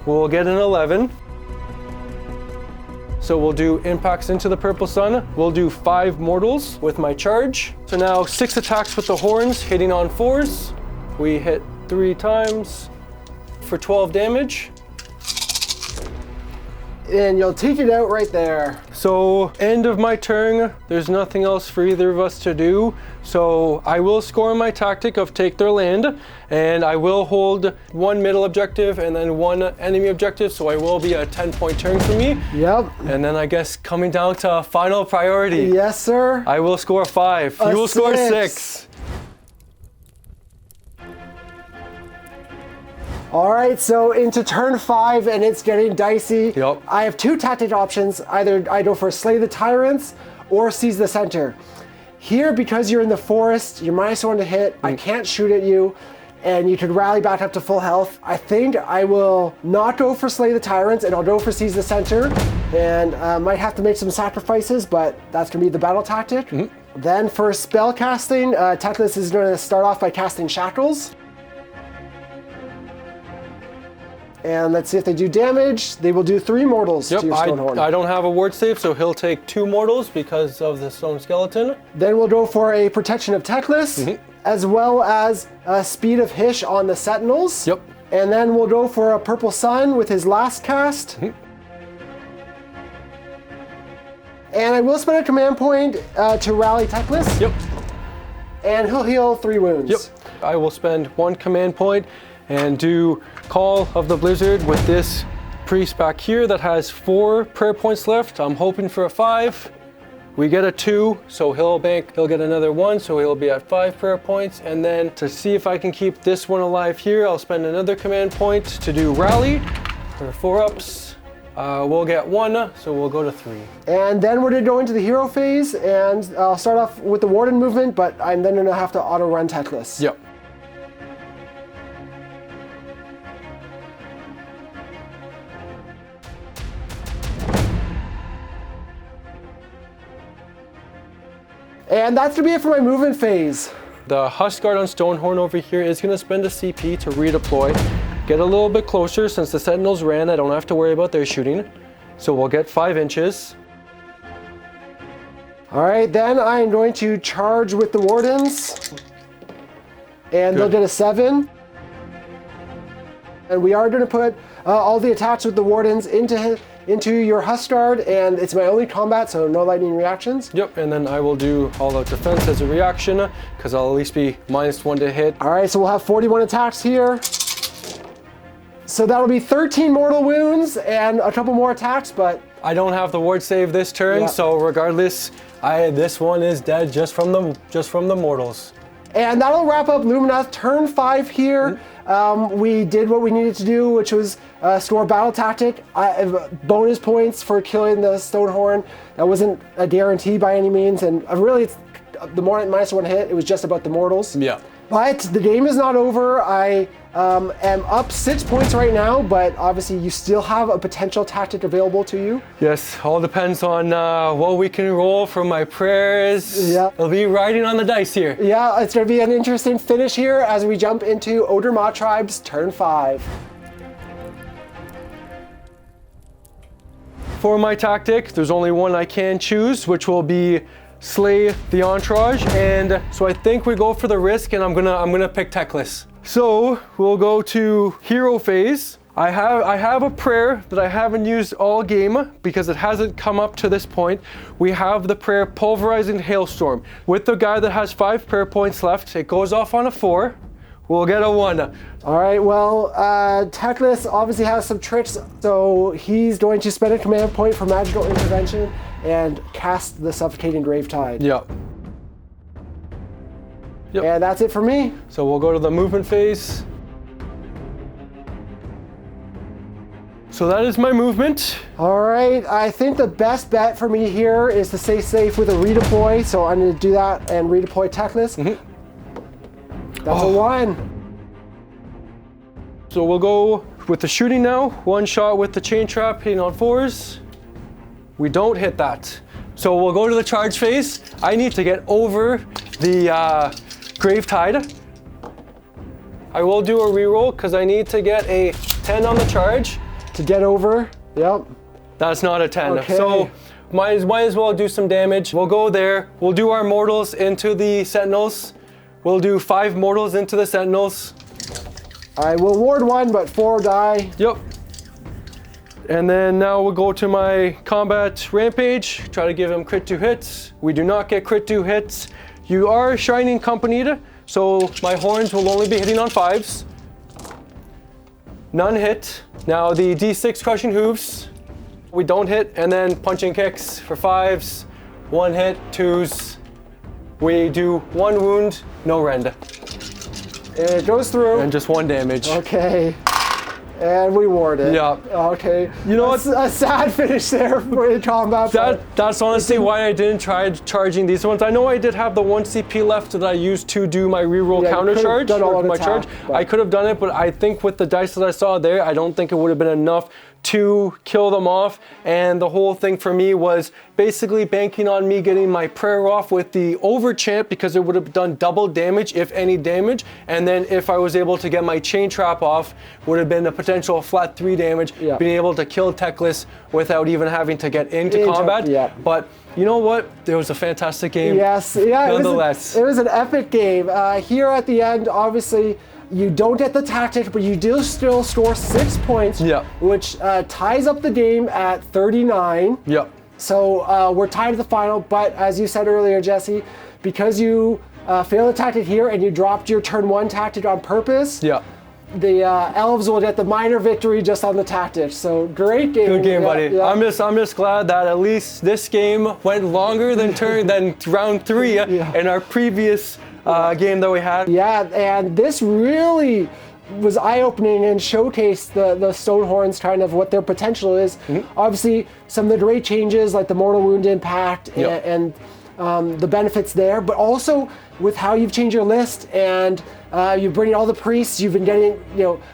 we'll get an 11. So we'll do impacts into the purple sun. We'll do 5 mortals with my charge. So now 6 attacks with the horns, hitting on 4s. We hit 3 times for 12 damage. And you'll take it out right there. So end of my turn, there's nothing else for either of us to do. So I will score my tactic of take their land, and I will hold 1 middle objective and then 1 enemy objective. So I will be a 10-point turn for me. Yep. And then I guess coming down to final priority. Yes, sir. I will score 5. You will score 6. All right, so into turn 5, and it's getting dicey. Yep. I have 2 tactic options. Either I go for Slay the Tyrants or Seize the Center. Here, because you're in the forest, you're -1 to hit, I can't shoot at you, and you could rally back up to full health. I think I will not go for Slay the Tyrants, and I'll go for Seize the Center, and might have to make some sacrifices, but that's going to be the battle tactic. Then for spell casting, Teclis is going to start off by casting Shackles. And let's see if they do damage. They will do 3 mortals to your Stonehorn. I don't have a ward save, so he'll take 2 mortals because of the stone skeleton. Then we'll go for a protection of Teclis, as well as a speed of Hish on the Sentinels. Yep. And then we'll go for a purple sun with his last cast. And I will spend a command point to rally Teclis. Yep. And he'll heal 3 wounds. Yep. I will spend 1 command point and do Call of the Blizzard with this priest back here that has 4 prayer points left. I'm hoping for a 5. We get a 2, so he'll get another 1, so he'll be at 5 prayer points. And then to see if I can keep this one alive here, I'll spend another command point to do Rally for 4-ups. We'll get 1, so we'll go to 3. And then we're gonna go into the hero phase, and I'll start off with the Warden movement, but I'm then gonna have to auto-run Teclis. Yep. And that's gonna be it for my movement phase. The Huskard on Stonehorn over here is gonna spend a CP to redeploy, get a little bit closer since the Sentinels ran. I don't have to worry about their shooting. So we'll get 5 inches. All right, then I am going to charge with the Wardens. And they'll get a 7. And we are gonna put all the attacks with the Wardens into your Huskard, and it's my only combat, so no lightning reactions. Yep, and then I will do all-out defense as a reaction, because I'll at least be -1 to hit. All right, so we'll have 41 attacks here. So that'll be 13 mortal wounds and a couple more attacks, but I don't have the ward save this turn, so regardless, this one is dead just from the mortals. And that'll wrap up Lumineth turn 5 here. We did what we needed to do, which was score battle tactic. Bonus points for killing the Stonehorn. That wasn't a guarantee by any means, and really, it's the more -1 hit. It was just about the mortals. Yeah. But the game is not over. I am up 6 points right now, but obviously you still have a potential tactic available to you. Yes, all depends on what we can roll from my prayers. Yeah. I'll be riding on the dice here. Yeah, it's going to be an interesting finish here as we jump into Ogor Mawtribes turn 5. For my tactic, there's only one I can choose, which will be slay the entourage, and so I think we go for the risk, and I'm gonna pick Teclis. So we'll go to hero phase. I have a prayer that I haven't used all game because it hasn't come up to this point. We have the prayer Pulverizing Hailstorm. With the guy that has 5 prayer points left, it goes off on a 4. We'll get a 1. All right, well, Teclis obviously has some tricks, so he's going to spend a command point for magical intervention and cast the Suffocating Gravetide. Yep. And that's it for me. So we'll go to the movement phase. So that is my movement. All right, I think the best bet for me here is to stay safe with a redeploy, so I'm going to do that and redeploy Teclis. That's a 1. So we'll go with the shooting now. 1 shot with the chain trap hitting on 4s. We don't hit that. So we'll go to the charge phase. I need to get over the Gravetide. I will do a reroll because I need to get a 10 on the charge. To get over, yep. That's not a 10. Okay. So might as well do some damage. We'll go there. We'll do our mortals into the sentinels. We'll do 5 mortals into the sentinels. I will ward 1, but 4 die. Yep. And then now we'll go to my combat rampage. Try to give him crit 2 hits. We do not get crit 2 hits. You are shining companied, so my horns will only be hitting on 5s. None hit. Now the D6 crushing hooves, we don't hit, and then punching kicks for 5s, 1 hit, 2s. We do 1 wound, no rend. It goes through. And just 1 damage. Okay. And we ward it. Yeah. Okay. You know what? A sad finish there for in combat. That's honestly why I didn't try charging these ones. I know I did have the 1 CP left that I used to do my reroll counter charge. I could have done it, but I think with the dice that I saw there, I don't think it would have been enough to kill them off. And the whole thing for me was basically banking on me getting my prayer off with the overchant because it would have done double damage, if any damage. And then if I was able to get my chain trap off, would have been a potential flat 3 damage, being able to kill Teclis without even having to get into combat. Yeah. But you know what? It was a fantastic game. Yes, yeah. Nonetheless. It was an epic game. Here at the end, obviously, you don't get the tactic, but you do still score 6 points, which ties up the game at 39. Yep. So we're tied to the final, but as you said earlier, Jesse, because you failed the tactic here and you dropped your turn 1 tactic on purpose, the elves will get the minor victory just on the tactics. So great game. Good game, buddy. Yeah. I'm just glad that at least this game went longer than round 3 in our previous game that we had. Yeah, and this really was eye-opening and showcased the Stonehorns, kind of what their potential is. Obviously, some of the great changes like the mortal wound impact and the benefits there, but also with how you've changed your list and you bring in all the priests you've been getting,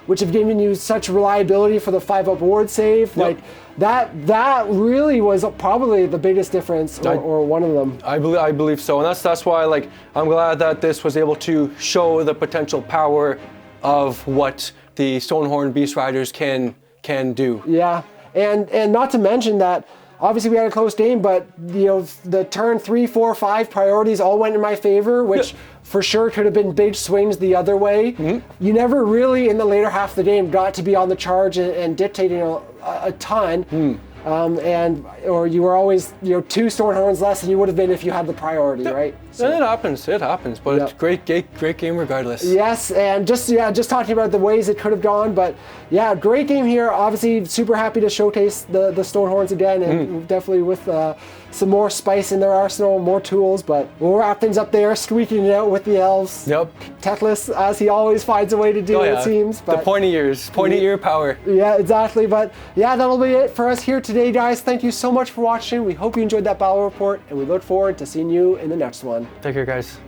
which have given you such reliability for the 5-up ward save. Like that really was probably the biggest difference, or one of them. I believe so, and that's why I'm glad that this was able to show the potential power of what the Stonehorn Beast Riders can do. Yeah, and not to mention that obviously we had a close game, but the turn 3, 4, 5 priorities all went in my favor, which for sure could have been big swings the other way. You never really in the later half of the game got to be on the charge and dictating a ton. Or you were always 2 Stonehorns less than you would have been if you had the priority, right? So, and it happens, but it's great game regardless. Yes, and just talking about the ways it could have gone, but yeah, great game here. Obviously, super happy to showcase the Stonehorns again, and definitely with some more spice in their arsenal, more tools, but we'll wrap things up there, squeaking it out with the elves. Teclis, as he always finds a way to do, it seems. But the pointy ear power. Yeah, exactly. But yeah, that'll be it for us here today, guys. Thank you so much for watching. We hope you enjoyed that battle report, and we look forward to seeing you in the next one. Take care, guys.